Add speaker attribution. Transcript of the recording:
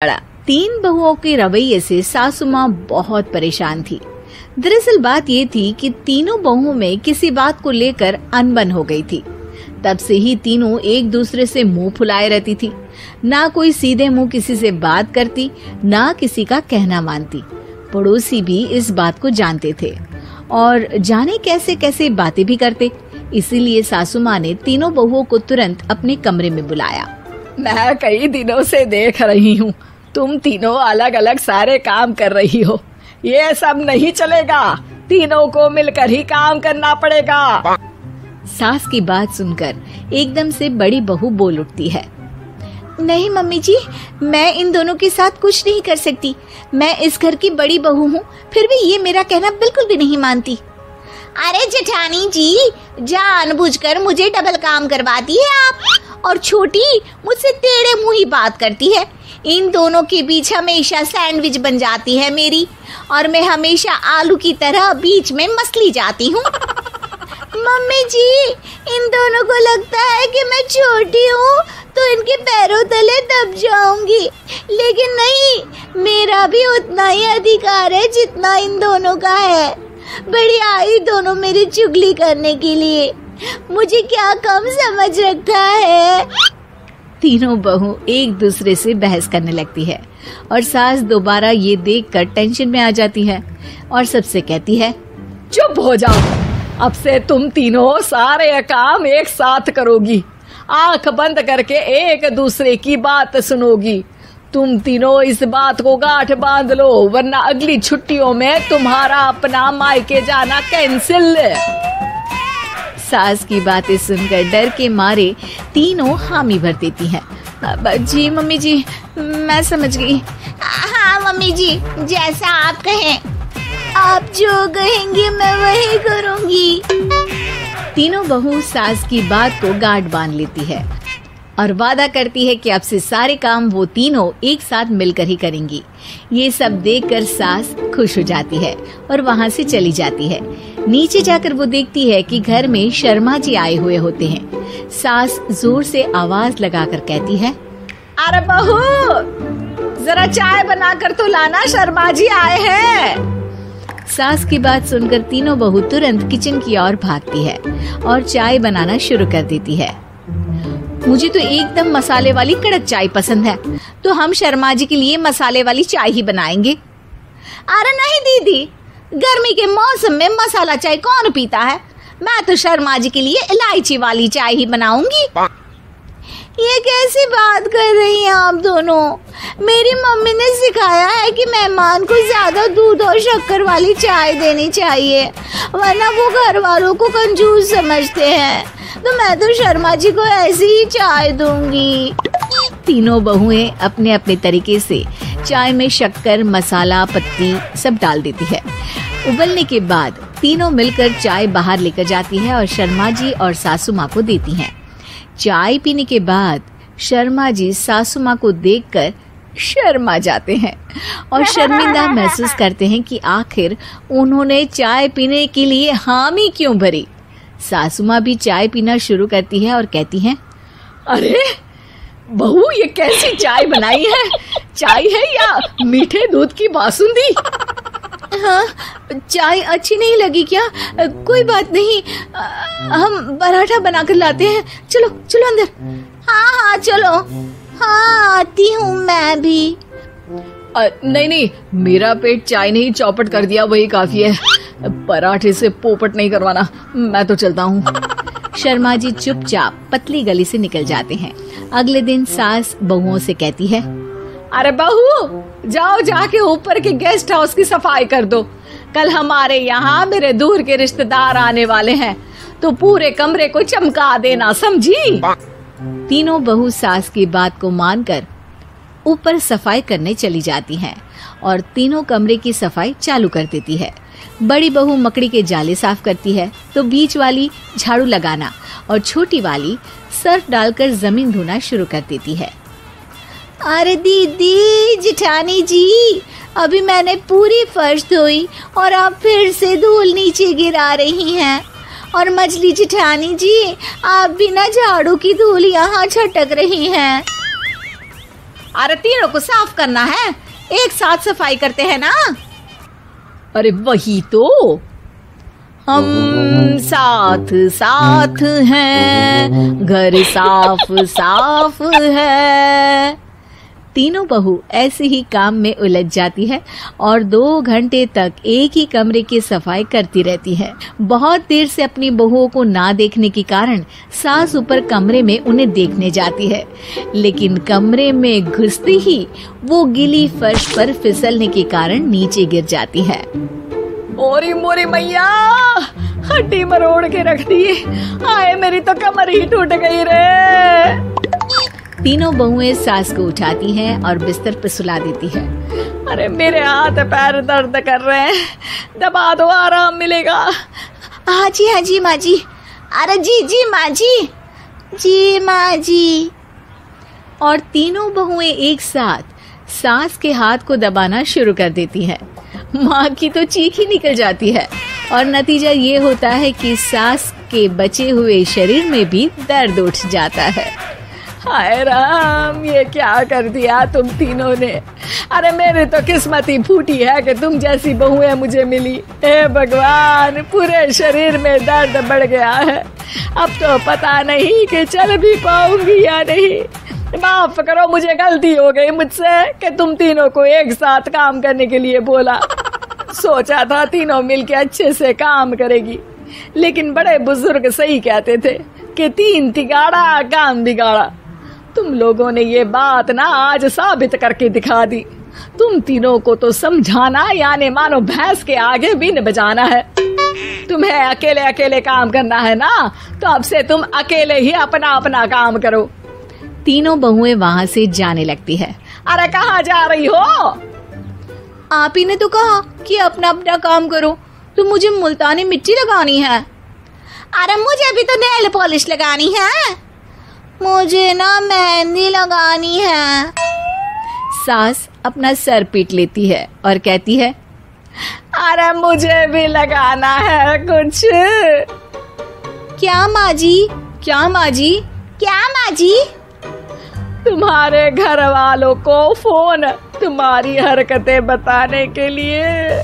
Speaker 1: पड़ा। तीन बहुओं के रवैये से सासू माँ बहुत परेशान थी। दरअसल बात ये थी कि तीनों बहुओं में किसी बात को लेकर अनबन हो गई थी। तब से ही तीनों एक दूसरे से मुंह फुलाए रहती थी। ना कोई सीधे मुंह किसी से बात करती, ना किसी का कहना मानती। पड़ोसी भी इस बात को जानते थे और जाने कैसे कैसे बातें भी करते। इसीलिए सासू माँ ने तीनों बहुओं को तुरंत अपने कमरे में बुलाया।
Speaker 2: मैं कई दिनों से देख रही हूँ, तुम तीनों अलग अलग सारे काम कर रही हो। ये सब नहीं चलेगा, तीनों को मिलकर ही काम करना पड़ेगा।
Speaker 1: सास की बात सुनकर एकदम से बड़ी बहू बोल उठती है। नहीं मम्मी जी, मैं इन दोनों के साथ कुछ नहीं कर सकती। मैं इस घर की बड़ी बहू हूँ, फिर भी ये मेरा कहना बिल्कुल भी नहीं मानती।
Speaker 3: अरे जेठानी जी, जानबूझकर मुझे डबल काम करवाती है आप। और छोटी मुझसे टेढ़े मुंह ही बात करती है। इन दोनों के बीच हमेशा सैंडविच बन जाती है मेरी, और मैं हमेशा आलू की तरह बीच में मसली जाती हूँ। मम्मी जी, इन दोनों को लगता है कि मैं छोटी हूँ तो इनके पैरों तले दब जाऊंगी, लेकिन नहीं, मेरा भी उतना ही अधिकार है जितना इन दोनों का है। बड़ी आई दोनों मेरी चुगली करने के लिए, मुझे क्या कम समझ रखा है।
Speaker 1: तीनों बहू एक दूसरे से बहस करने लगती है और सास दोबारा ये देखकर टेंशन में आ जाती है और सबसे कहती है,
Speaker 2: चुप हो जाओ, अब से तुम तीनों सारे काम एक साथ करोगी। आंख बंद करके एक दूसरे की बात सुनोगी। तुम तीनों इस बात को गांठ बांध लो, वरना अगली छुट्टियों में तुम्हारा अपना मायके जाना कैंसिल।
Speaker 1: सास की बातें सुनकर डर के मारे तीनों हामी भर देती हैं। जी मम्मी जी, मैं समझ गई।
Speaker 3: हाँ मम्मी जी, जैसा आप कहें। आप जो कहेंगी मैं वही करूंगी।
Speaker 1: तीनों बहू सास की बात को गांठ बांध लेती है और वादा करती है कि अब से सारे काम वो तीनों एक साथ मिलकर ही करेंगी। ये सब देखकर सास खुश हो जाती है और वहाँ से चली जाती है। नीचे जाकर वो देखती है कि घर में शर्मा जी आए हुए होते हैं। सास जोर से आवाज लगाकर कहती है,
Speaker 2: अरे बहू, जरा चाय बनाकर तो लाना, शर्मा जी आए हैं।
Speaker 1: सास की बात सुनकर तीनों बहू तुरंत किचन की ओर भागती है और चाय बनाना शुरू कर देती है। मुझे तो एकदम मसाले वाली कड़क चाय पसंद है, तो हम शर्मा जी के लिए मसाले वाली चाय ही बनाएंगे।
Speaker 3: अरे नहीं दीदी, गर्मी के मौसम में मसाला चाय कौन पीता है? मैं तो शर्मा जी के लिए इलायची वाली चाय ही बनाऊंगी। ये कैसी बात कर रही हैं आप दोनों? मेरी मम्मी ने सिखाया है कि मेहमान को ज्यादा दूध और शक्कर वाली चाय देनी चाहिए, वरना वो घर वालों को कंजूस समझते हैं। तो मैं तो शर्मा जी को ऐसी ही चाय दूंगी।
Speaker 1: तीनों बहुएं अपने अपने तरीके से चाय में शक्कर, मसाला, पत्ती सब डाल देती है। उबलने के बाद तीनों मिलकर चाय बाहर लेकर जाती है और शर्मा जी और सासू माँ को देती हैं। चाय पीने के बाद शर्मा जी सासू माँ को देखकर शर्मा जाते हैं और शर्मिंदा महसूस करते हैं कि आखिर उन्होंने चाय पीने के लिए हामी क्यों भरी। सासू माँ भी चाय पीना शुरू करती है और कहती हैं,
Speaker 2: अरे बहू, ये कैसी चाय बनाई है? चाय है या मीठे दूध की बासुंदी?
Speaker 3: हाँ, चाय अच्छी नहीं लगी क्या? कोई बात नहीं, हम पराठा बनाकर लाते हैं। चलो चलो अंदर। हाँ हाँ चलो। हाँ आती हूँ मैं भी।
Speaker 2: नहीं नहीं, मेरा पेट चाय ने ही चौपट कर दिया, वही काफी है। पराठे से पोपट नहीं करवाना, मैं तो चलता हूँ।
Speaker 1: शर्मा जी चुपचाप पतली गली से निकल जाते हैं। अगले दिन सास बहुओं से कहती है,
Speaker 2: अरे बहू, जाओ जाके ऊपर के गेस्ट हाउस की सफाई कर दो। कल हमारे यहाँ मेरे दूर के रिश्तेदार आने वाले हैं, तो पूरे कमरे को चमका देना, समझी?
Speaker 1: तीनों बहू सास की बात को मानकर ऊपर सफाई करने चली जाती हैं और तीनों कमरे की सफाई चालू कर देती है। बड़ी बहू मकड़ी के जाले साफ करती है, तो बीच वाली झाड़ू लगाना और छोटी वाली सर्फ डालकर जमीन धोना शुरू कर देती है।
Speaker 3: अरे दीदी, जेठानी जी, अभी मैंने पूरी फर्श धोई और आप फिर से धूल नीचे गिरा रही हैं। और मछली जेठानी जी, आप बिना झाड़ू की धूल यहाँ छटक रही हैं। अरे तीनों को साफ करना है, एक साथ सफाई करते हैं ना।
Speaker 2: अरे वही तो, हम साथ साथ हैं, घर साफ साफ है।
Speaker 1: तीनों बहू ऐसे ही काम में उलझ जाती है और 2 घंटे तक एक ही कमरे की सफाई करती रहती है। बहुत देर से अपनी बहुओं को ना देखने के कारण सास ऊपर कमरे में उन्हें देखने जाती है, लेकिन कमरे में घुसते ही वो गीली फर्श पर फिसलने के कारण नीचे गिर जाती है।
Speaker 2: ओरी मोरी मैया, हड्डी मरोड़ के रख दी। आए मेरी तो कमर ही टूट गई रे।
Speaker 1: तीनों बहुएं सास को उठाती हैं और बिस्तर पर सुला देती है।
Speaker 2: अरे मेरे हाथ पैर दर्द कर रहे हैं, दबा दो, आराम मिलेगा।
Speaker 3: हाँ जी माँ जी। अरे जी माँ जी माँ जी।
Speaker 1: और तीनों बहुएं एक साथ सास के हाथ को दबाना शुरू कर देती हैं। माँ की तो चीख ही निकल जाती है और नतीजा ये होता है कि सास के बचे हुए शरीर में भी दर्द उठ जाता है।
Speaker 2: हाय राम, ये क्या कर दिया तुम तीनों ने। अरे मेरी तो किस्मत ही फूटी है कि तुम जैसी बहुएं मुझे मिली। हे भगवान, पूरे शरीर में दर्द बढ़ गया है। अब तो पता नहीं कि चल भी पाऊंगी या नहीं। माफ करो, मुझे गलती हो गई मुझसे कि तुम तीनों को एक साथ काम करने के लिए बोला। सोचा था तीनों मिलके अच्छे से काम करेगी, लेकिन बड़े बुजुर्ग सही कहते थे कि 3 तिगाड़ा काम बिगाड़ा। तुम लोगों ने ये बात ना आज साबित करके दिखा दी। तुम तीनों को तो समझाना यानी मानो भैंस के आगे बीन बजाना है। तुम्हें अकेले अकेले काम करना है ना, तो अब से तुम अकेले ही अपना अपना काम करो।
Speaker 1: तीनों बहुएं वहाँ से जाने लगती है।
Speaker 2: अरे कहाँ जा रही हो?
Speaker 3: आप ही ने तो कहा कि अपना अपना काम करो, तो मुझे मुल्तानी मिट्टी लगानी है। अरे मुझे भी तो नेल पॉलिश लगानी है, मुझे ना मेहंदी लगानी है।
Speaker 1: सास अपना सर पीट लेती है और कहती है,
Speaker 2: अरे मुझे भी लगाना है कुछ।
Speaker 3: क्या माँ जी?
Speaker 1: क्या माँ जी?
Speaker 3: क्या माँ जी?
Speaker 2: तुम्हारे घर वालों को फोन तुम्हारी हरकतें बताने के लिए।